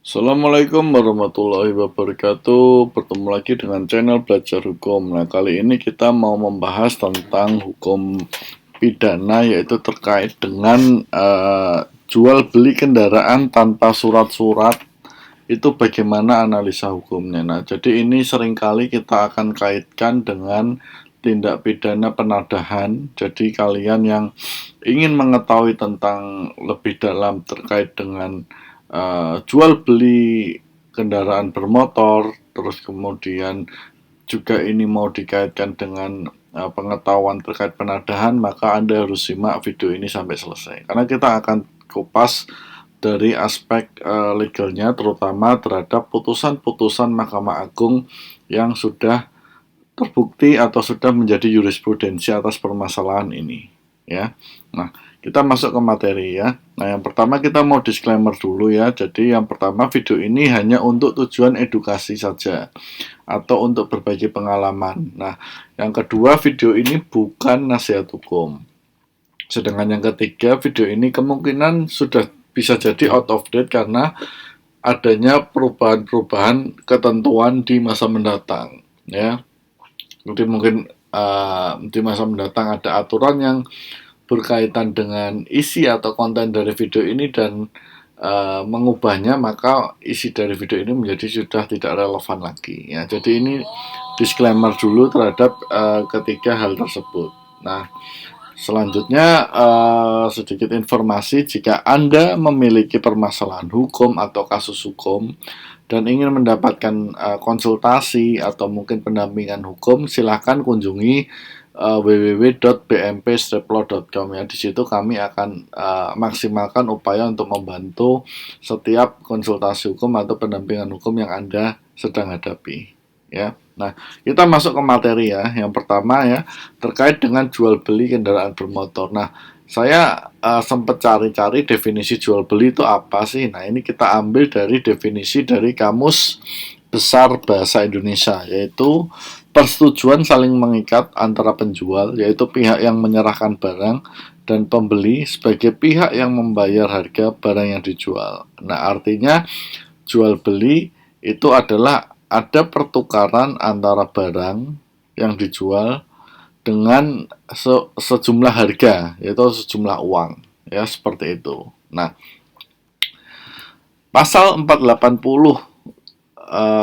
Assalamualaikum warahmatullahi wabarakatuh. Bertemu lagi dengan channel Belajar Hukum. Nah, kali ini kita mau membahas tentang hukum pidana, yaitu terkait dengan jual beli kendaraan tanpa surat-surat. Itu bagaimana analisa hukumnya. Nah, jadi ini seringkali kita akan kaitkan dengan tindak pidana penadahan. Jadi kalian yang ingin mengetahui tentang lebih dalam terkait dengan jual beli kendaraan bermotor, terus kemudian juga ini mau dikaitkan dengan pengetahuan terkait penadahan, maka Anda harus simak video ini sampai selesai. Karena kita akan kupas dari aspek legalnya, terutama terhadap putusan-putusan Mahkamah Agung yang sudah terbukti atau sudah menjadi jurisprudensi atas permasalahan ini, ya. Nah, kita masuk ke materi ya. Nah, yang pertama kita mau disclaimer dulu ya. Jadi yang pertama, video ini hanya untuk tujuan edukasi saja atau untuk berbagi pengalaman. Nah, yang kedua, video ini bukan nasihat hukum. Sedangkan yang ketiga, video ini kemungkinan sudah bisa jadi out of date karena adanya perubahan-perubahan ketentuan di masa mendatang, ya. Jadi mungkin di masa mendatang ada aturan yang berkaitan dengan isi atau konten dari video ini dan mengubahnya, maka isi dari video ini menjadi sudah tidak relevan lagi ya. Jadi ini disclaimer dulu terhadap ketiga hal tersebut. Nah, selanjutnya sedikit informasi, jika Anda memiliki permasalahan hukum atau kasus hukum dan ingin mendapatkan konsultasi atau mungkin pendampingan hukum, silahkan kunjungi www.bmp-law.com ya. Di situ kami akan maksimalkan upaya untuk membantu setiap konsultasi hukum atau pendampingan hukum yang Anda sedang hadapi, ya. Nah, kita masuk ke materi ya. Yang pertama ya, terkait dengan jual beli kendaraan bermotor. Nah, saya sempat cari-cari definisi jual beli itu apa sih. Nah, ini kita ambil dari definisi dari Kamus Besar Bahasa Indonesia, yaitu persetujuan saling mengikat antara penjual, yaitu pihak yang menyerahkan barang, dan pembeli sebagai pihak yang membayar harga barang yang dijual. Nah, artinya jual beli itu adalah ada pertukaran antara barang yang dijual dengan sejumlah harga, yaitu sejumlah uang, ya, seperti itu. Nah, pasal 480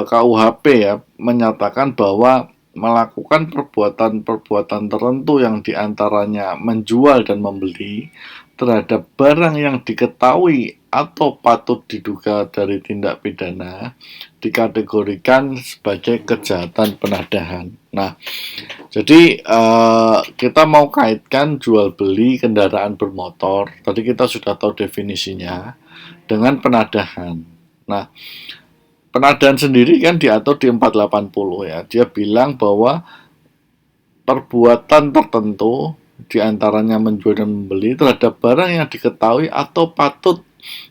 KUHP ya menyatakan bahwa melakukan perbuatan-perbuatan tertentu yang diantaranya menjual dan membeli terhadap barang yang diketahui atau patut diduga dari tindak pidana dikategorikan sebagai kejahatan penadahan. Nah, jadi kita mau kaitkan jual beli kendaraan bermotor, tadi kita sudah tahu definisinya, dengan penadahan. Nah, penadahan sendiri kan diatur di 480 ya. Dia bilang bahwa perbuatan tertentu diantaranya menjual dan membeli terhadap barang yang diketahui atau patut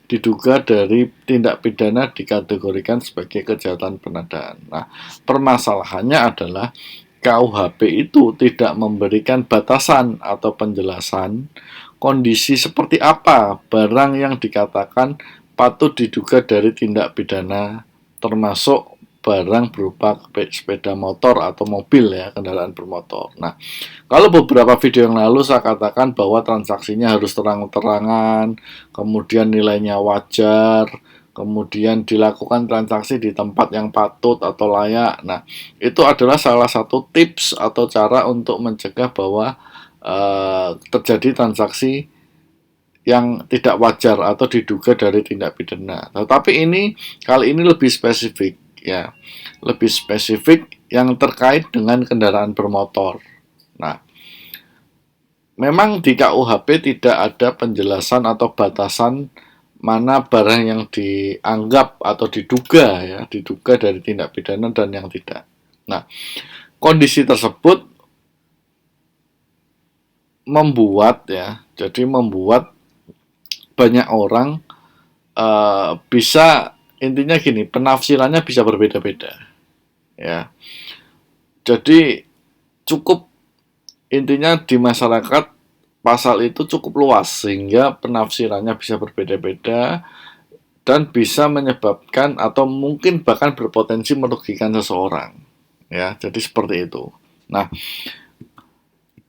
diduga dari tindak pidana dikategorikan sebagai kejahatan penadahan. Nah, permasalahannya adalah KUHP itu tidak memberikan batasan atau penjelasan kondisi seperti apa barang yang dikatakan patut diduga dari tindak pidana, termasuk barang berupa sepeda motor atau mobil ya, kendaraan bermotor. Nah, kalau beberapa video yang lalu saya katakan bahwa transaksinya harus terang-terangan, kemudian nilainya wajar, kemudian dilakukan transaksi di tempat yang patut atau layak. Nah, itu adalah salah satu tips atau cara untuk mencegah bahwa terjadi transaksi yang tidak wajar atau diduga dari tindak pidana. Tetapi ini kali ini lebih spesifik ya. Lebih spesifik yang terkait dengan kendaraan bermotor. Nah, memang di KUHP tidak ada penjelasan atau batasan mana barang yang dianggap atau diduga ya, diduga dari tindak pidana dan yang tidak. Nah, kondisi tersebut membuat ya, jadi membuat banyak orang bisa, intinya gini, penafsirannya bisa berbeda-beda ya. Jadi cukup, intinya di masyarakat pasal itu cukup luas sehingga penafsirannya bisa berbeda-beda dan bisa menyebabkan atau mungkin bahkan berpotensi merugikan seseorang. Ya, jadi seperti itu. Nah,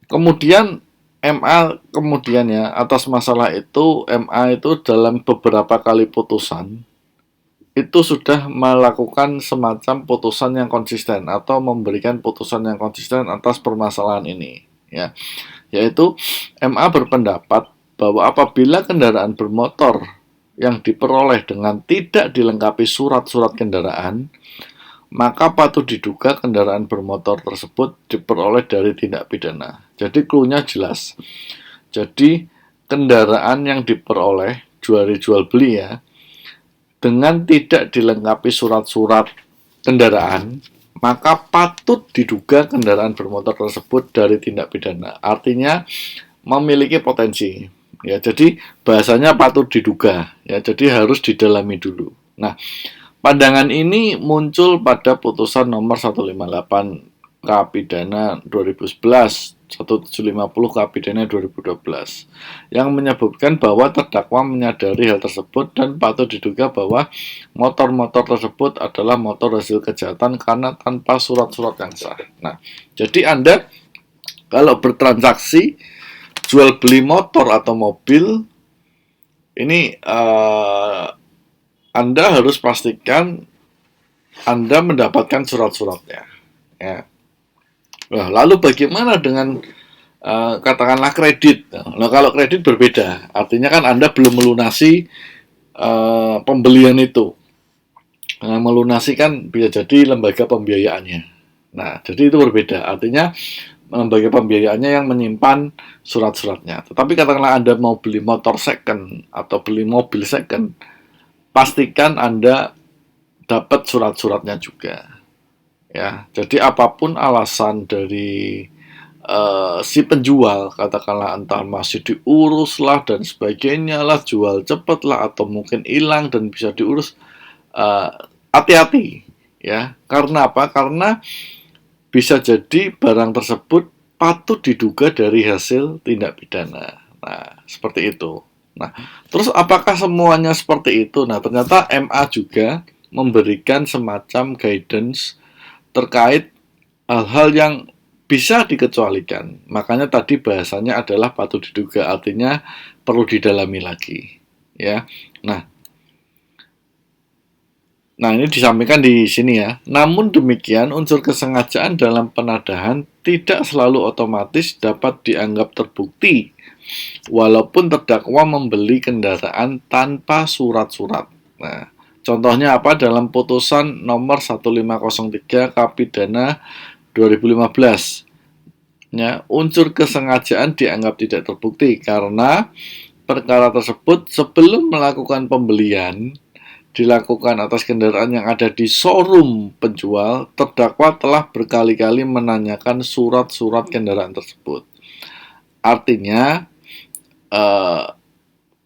kemudian MA kemudian ya atas masalah itu MA itu dalam beberapa kali putusan itu sudah melakukan semacam putusan yang konsisten atau memberikan putusan yang konsisten atas permasalahan ini ya, yaitu MA berpendapat bahwa apabila kendaraan bermotor yang diperoleh dengan tidak dilengkapi surat-surat kendaraan, maka patut diduga kendaraan bermotor tersebut diperoleh dari tindak pidana. Jadi clue-nya jelas. Jadi kendaraan yang diperoleh jual beli ya, dengan tidak dilengkapi surat-surat kendaraan, maka patut diduga kendaraan bermotor tersebut dari tindak pidana. Artinya memiliki potensi. Ya, jadi bahasanya patut diduga. Ya, jadi harus didalami dulu. Nah, pandangan ini muncul pada putusan nomor 158 K pidana 2011, 1750 K pidana 2012 yang menyebutkan bahwa terdakwa menyadari hal tersebut dan patut diduga bahwa motor-motor tersebut adalah motor hasil kejahatan karena tanpa surat-surat yang sah. Nah, jadi Anda kalau bertransaksi jual beli motor atau mobil ini Anda harus pastikan Anda mendapatkan surat-suratnya. Ya. Nah, lalu bagaimana dengan katakanlah kredit? Nah, kalau kredit berbeda, artinya kan Anda belum melunasi pembelian itu. Nah, melunasi kan bisa jadi lembaga pembiayaannya. Nah, jadi itu berbeda. Artinya lembaga pembiayaannya yang menyimpan surat-suratnya. Tetapi katakanlah Anda mau beli motor second atau beli mobil second, pastikan Anda dapat surat-suratnya juga. Ya, jadi apapun alasan dari si penjual, katakanlah entah masih diurus lah dan sebagainya lah, jual cepet lah atau mungkin hilang dan bisa diurus, hati-hati ya. Karena apa? Karena bisa jadi barang tersebut patut diduga dari hasil tindak pidana. Nah, seperti itu. Nah, terus apakah semuanya seperti itu? Nah, ternyata MA juga memberikan semacam guidance terkait hal-hal yang bisa dikecualikan. Makanya tadi bahasanya adalah patut diduga, artinya perlu didalami lagi. Ya. Nah, ini disampaikan di sini ya. Namun demikian, unsur kesengajaan dalam penadahan tidak selalu otomatis dapat dianggap terbukti, walaupun terdakwa membeli kendaraan tanpa surat-surat. Nah, contohnya apa? Dalam putusan nomor 1503 Kapidana 2015. Ya, unsur kesengajaan dianggap tidak terbukti karena perkara tersebut sebelum melakukan pembelian dilakukan atas kendaraan yang ada di showroom penjual, terdakwa telah berkali-kali menanyakan surat-surat kendaraan tersebut. Artinya, eh,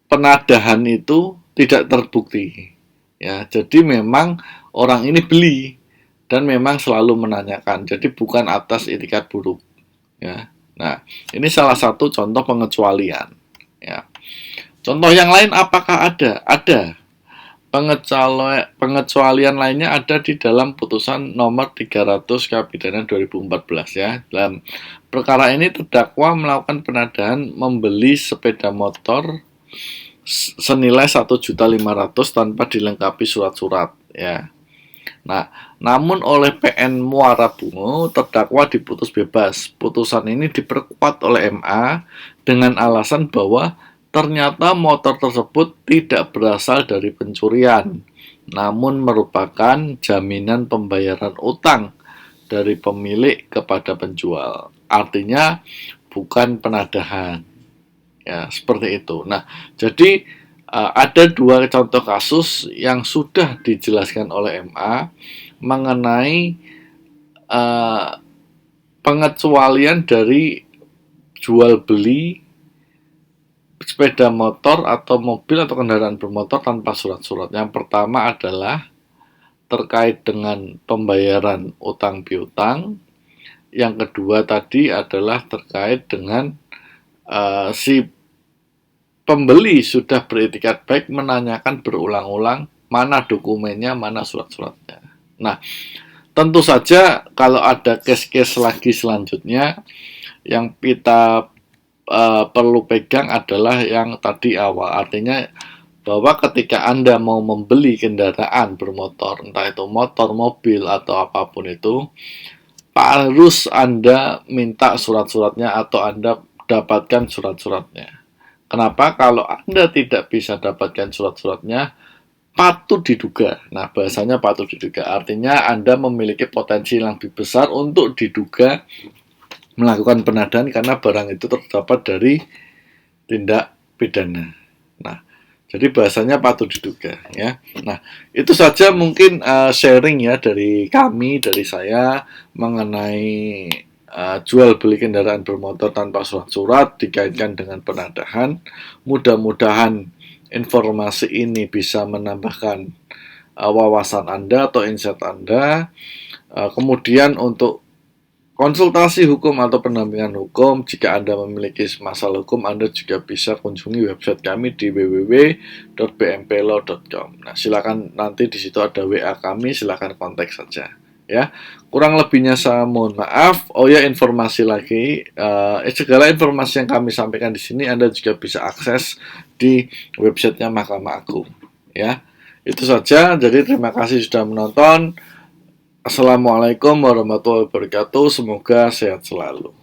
penadahan itu tidak terbukti. Ya, jadi memang orang ini beli dan memang selalu menanyakan. Jadi bukan atas itikat buruk. Ya, nah ini salah satu contoh pengecualian. Ya, contoh yang lain apakah ada? Ada. Pengecualian lainnya ada di dalam putusan nomor 300 Kapidana 2014 ya. Dalam perkara ini terdakwa melakukan penadahan membeli sepeda motor senilai 1.500.000 tanpa dilengkapi surat-surat ya. Nah, namun oleh PN Muara Bungo terdakwa diputus bebas. Putusan ini diperkuat oleh MA dengan alasan bahwa ternyata motor tersebut tidak berasal dari pencurian, namun merupakan jaminan pembayaran utang dari pemilik kepada penjual. Artinya bukan penadahan. Ya, seperti itu. Nah, jadi ada dua contoh kasus yang sudah dijelaskan oleh MA mengenai pengecualian dari jual beli sepeda motor atau mobil atau kendaraan bermotor tanpa surat-surat. Yang pertama adalah terkait dengan pembayaran utang piutang. Yang kedua tadi adalah terkait dengan si pembeli sudah beretikat baik menanyakan berulang-ulang mana dokumennya, mana surat-suratnya. Nah, tentu saja kalau ada case-case lagi selanjutnya yang kita perlu pegang adalah yang tadi awal, artinya bahwa ketika Anda mau membeli kendaraan bermotor, entah itu motor, mobil, atau apapun itu, harus Anda minta surat-suratnya atau Anda dapatkan surat-suratnya. Kenapa? Kalau Anda tidak bisa dapatkan surat-suratnya, patut diduga. Nah, bahasanya patut diduga. Artinya Anda memiliki potensi yang lebih besar untuk diduga melakukan penadaan karena barang itu terdapat dari tindak pidana. Nah, jadi bahasanya patut diduga ya. Nah, itu saja mungkin sharing ya dari kami, dari saya mengenai jual beli kendaraan bermotor tanpa surat-surat dikaitkan dengan penadahan. Mudah-mudahan informasi ini bisa menambahkan wawasan Anda atau insight Anda. Kemudian untuk konsultasi hukum atau pendampingan hukum, jika Anda memiliki masalah hukum, Anda juga bisa kunjungi website kami di www.bmplaw.com. Nah, silakan nanti di situ ada WA kami, silakan kontak saja. Ya, kurang lebihnya saya mohon maaf. Oh ya, informasi lagi, segala informasi yang kami sampaikan di sini Anda juga bisa akses di websitenya Mahkamah Agung. Ya, itu saja. Jadi terima kasih sudah menonton. Assalamualaikum warahmatullahi wabarakatuh. Semoga sehat selalu.